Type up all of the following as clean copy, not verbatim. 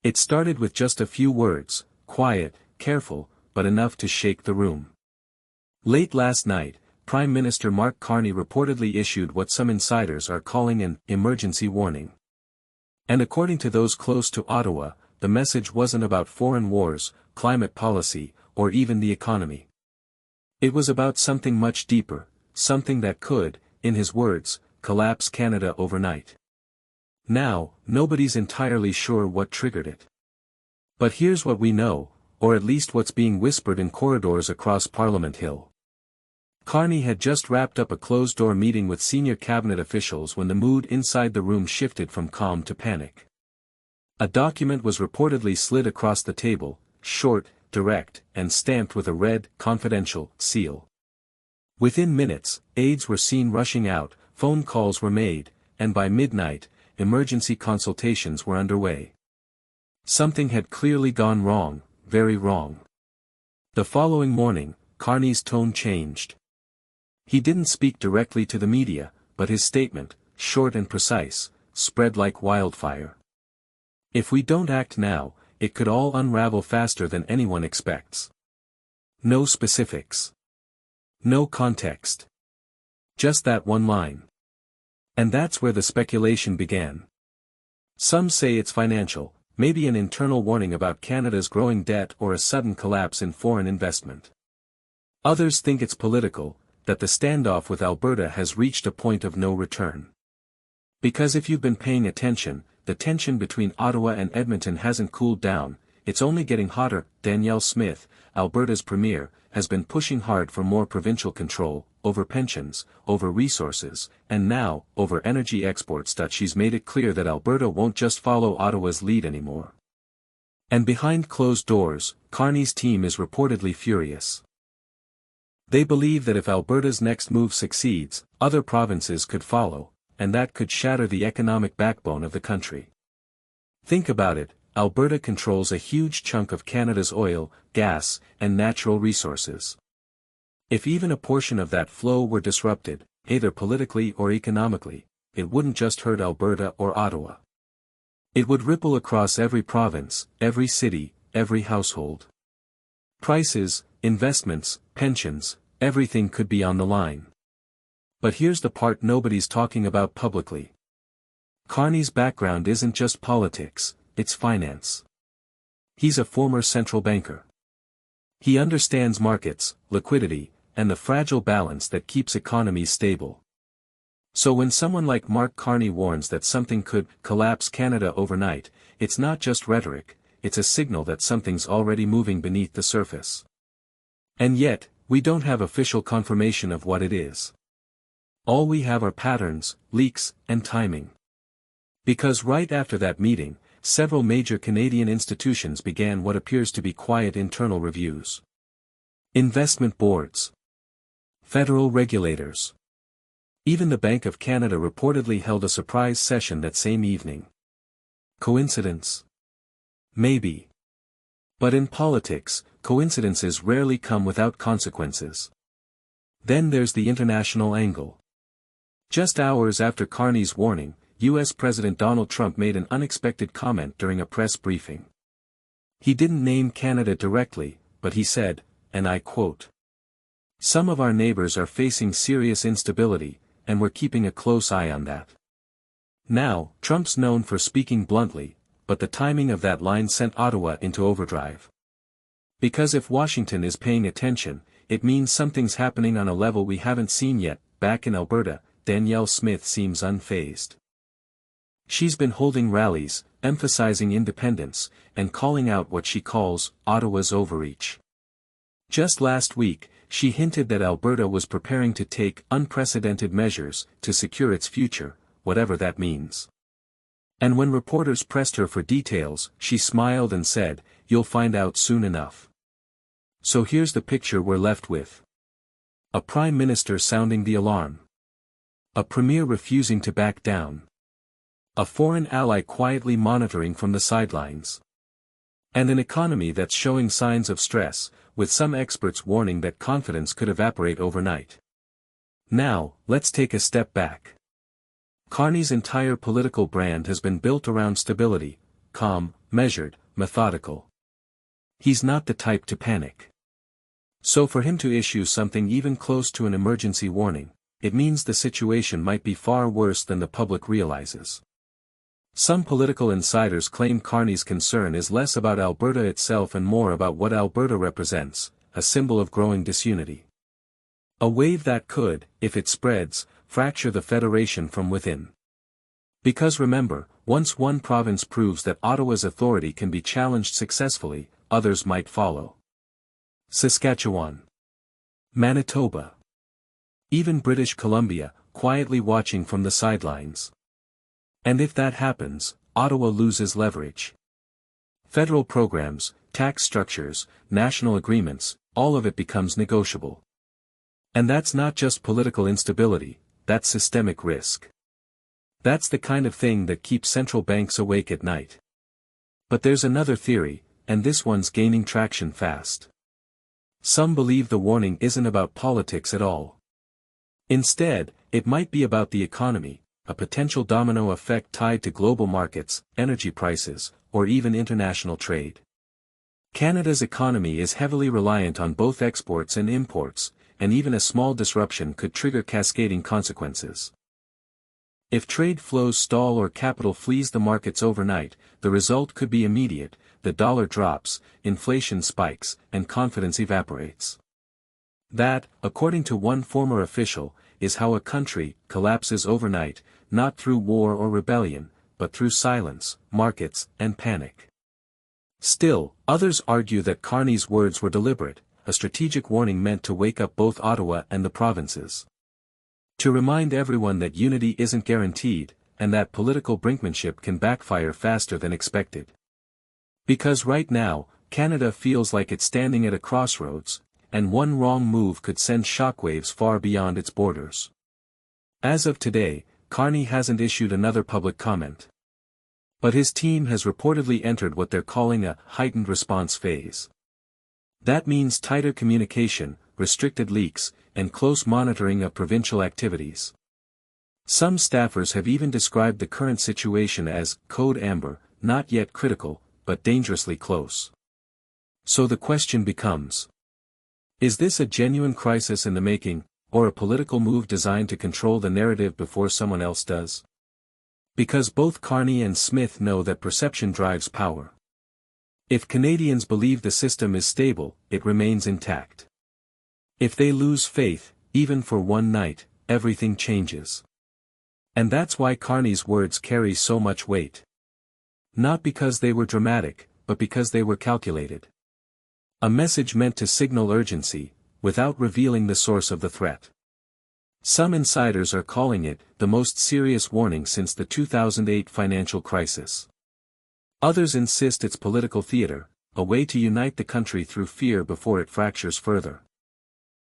It started with just a few words, quiet, careful, but enough to shake the room. Late last night, Prime Minister Mark Carney reportedly issued what some insiders are calling an emergency warning. And according to those close to Ottawa, the message wasn't about foreign wars, climate policy, or even the economy. It was about something much deeper, something that could, in his words, collapse Canada overnight. Now, nobody's entirely sure what triggered it. But here's what we know, or at least what's being whispered in corridors across Parliament Hill. Carney had just wrapped up a closed-door meeting with senior cabinet officials when the mood inside the room shifted from calm to panic. A document was reportedly slid across the table, short, direct, and stamped with a red, confidential, seal. Within minutes, aides were seen rushing out, phone calls were made, and by midnight, emergency consultations were underway. Something had clearly gone wrong, very wrong. The following morning, Carney's tone changed. He didn't speak directly to the media, but his statement, short and precise, spread like wildfire. If we don't act now, it could all unravel faster than anyone expects. No specifics. No context. Just that one line. And that's where the speculation began. Some say it's financial, maybe an internal warning about Canada's growing debt or a sudden collapse in foreign investment. Others think it's political, that the standoff with Alberta has reached a point of no return. Because if you've been paying attention, the tension between Ottawa and Edmonton hasn't cooled down, it's only getting hotter. Danielle Smith, Alberta's premier, has been pushing hard for more provincial control, over pensions, over resources, and now, over energy exports. She's made it clear that Alberta won't just follow Ottawa's lead anymore. And behind closed doors, Carney's team is reportedly furious. They believe that if Alberta's next move succeeds, other provinces could follow, and that could shatter the economic backbone of the country. Think about it, Alberta controls a huge chunk of Canada's oil, gas, and natural resources. If even a portion of that flow were disrupted, either politically or economically, it wouldn't just hurt Alberta or Ottawa. It would ripple across every province, every city, every household. Prices, investments, pensions, everything could be on the line. But here's the part nobody's talking about publicly. Carney's background isn't just politics, it's finance. He's a former central banker. He understands markets, liquidity, and the fragile balance that keeps economies stable. So when someone like Mark Carney warns that something could collapse Canada overnight, it's not just rhetoric, it's a signal that something's already moving beneath the surface. And yet, we don't have official confirmation of what it is. All we have are patterns, leaks, and timing. Because right after that meeting, several major Canadian institutions began what appears to be quiet internal reviews. Investment boards. Federal regulators. Even the Bank of Canada reportedly held a surprise session that same evening. Coincidence? Maybe. But in politics, coincidences rarely come without consequences. Then there's the international angle. Just hours after Carney's warning, U.S. President Donald Trump made an unexpected comment during a press briefing. He didn't name Canada directly, but he said, and I quote, "Some of our neighbors are facing serious instability, and we're keeping a close eye on that." Now, Trump's known for speaking bluntly, but the timing of that line sent Ottawa into overdrive. Because if Washington is paying attention, it means something's happening on a level we haven't seen yet. Back in Alberta, Danielle Smith seems unfazed. She's been holding rallies, emphasizing independence, and calling out what she calls Ottawa's overreach. Just last week, she hinted that Alberta was preparing to take unprecedented measures to secure its future, whatever that means. And when reporters pressed her for details, she smiled and said, "You'll find out soon enough." So here's the picture we're left with. A prime minister sounding the alarm. A premier refusing to back down. A foreign ally quietly monitoring from the sidelines. And an economy that's showing signs of stress, with some experts warning that confidence could evaporate overnight. Now, let's take a step back. Carney's entire political brand has been built around stability, calm, measured, methodical. He's not the type to panic. So for him to issue something even close to an emergency warning, it means the situation might be far worse than the public realizes. Some political insiders claim Carney's concern is less about Alberta itself and more about what Alberta represents, a symbol of growing disunity. A wave that could, if it spreads, fracture the federation from within. Because remember, once one province proves that Ottawa's authority can be challenged successfully, others might follow. Saskatchewan, Manitoba, even British Columbia, quietly watching from the sidelines. And if that happens, Ottawa loses leverage. Federal programs, tax structures, national agreements, all of it becomes negotiable. And that's not just political instability, that's systemic risk. That's the kind of thing that keeps central banks awake at night. But there's another theory, and this one's gaining traction fast. Some believe the warning isn't about politics at all. Instead, it might be about the economy, a potential domino effect tied to global markets, energy prices, or even international trade. Canada's economy is heavily reliant on both exports and imports, and even a small disruption could trigger cascading consequences. If trade flows stall or capital flees the markets overnight, the result could be immediate: the dollar drops, inflation spikes, and confidence evaporates. That, according to one former official, is how a country collapses overnight, not through war or rebellion, but through silence, markets, and panic. Still, others argue that Carney's words were deliberate, a strategic warning meant to wake up both Ottawa and the provinces. To remind everyone that unity isn't guaranteed, and that political brinkmanship can backfire faster than expected. Because right now, Canada feels like it's standing at a crossroads, and one wrong move could send shockwaves far beyond its borders. As of today, Carney hasn't issued another public comment. But his team has reportedly entered what they're calling a heightened response phase. That means tighter communication, restricted leaks, and close monitoring of provincial activities. Some staffers have even described the current situation as Code Amber, not yet critical, but dangerously close. So the question becomes: is this a genuine crisis in the making, or a political move designed to control the narrative before someone else does? Because both Carney and Smith know that perception drives power. If Canadians believe the system is stable, it remains intact. If they lose faith, even for one night, everything changes. And that's why Carney's words carry so much weight. Not because they were dramatic, but because they were calculated. A message meant to signal urgency, without revealing the source of the threat. Some insiders are calling it the most serious warning since the 2008 financial crisis. Others insist it's political theater, a way to unite the country through fear before it fractures further.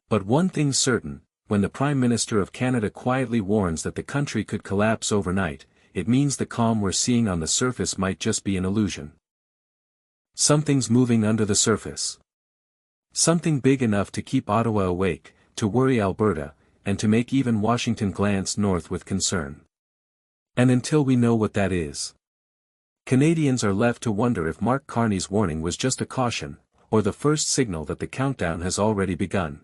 But one thing's certain: when the Prime Minister of Canada quietly warns that the country could collapse overnight, it means the calm we're seeing on the surface might just be an illusion. Something's moving under the surface. Something big enough to keep Ottawa awake, to worry Alberta, and to make even Washington glance north with concern. And until we know what that is, Canadians are left to wonder if Mark Carney's warning was just a caution, or the first signal that the countdown has already begun.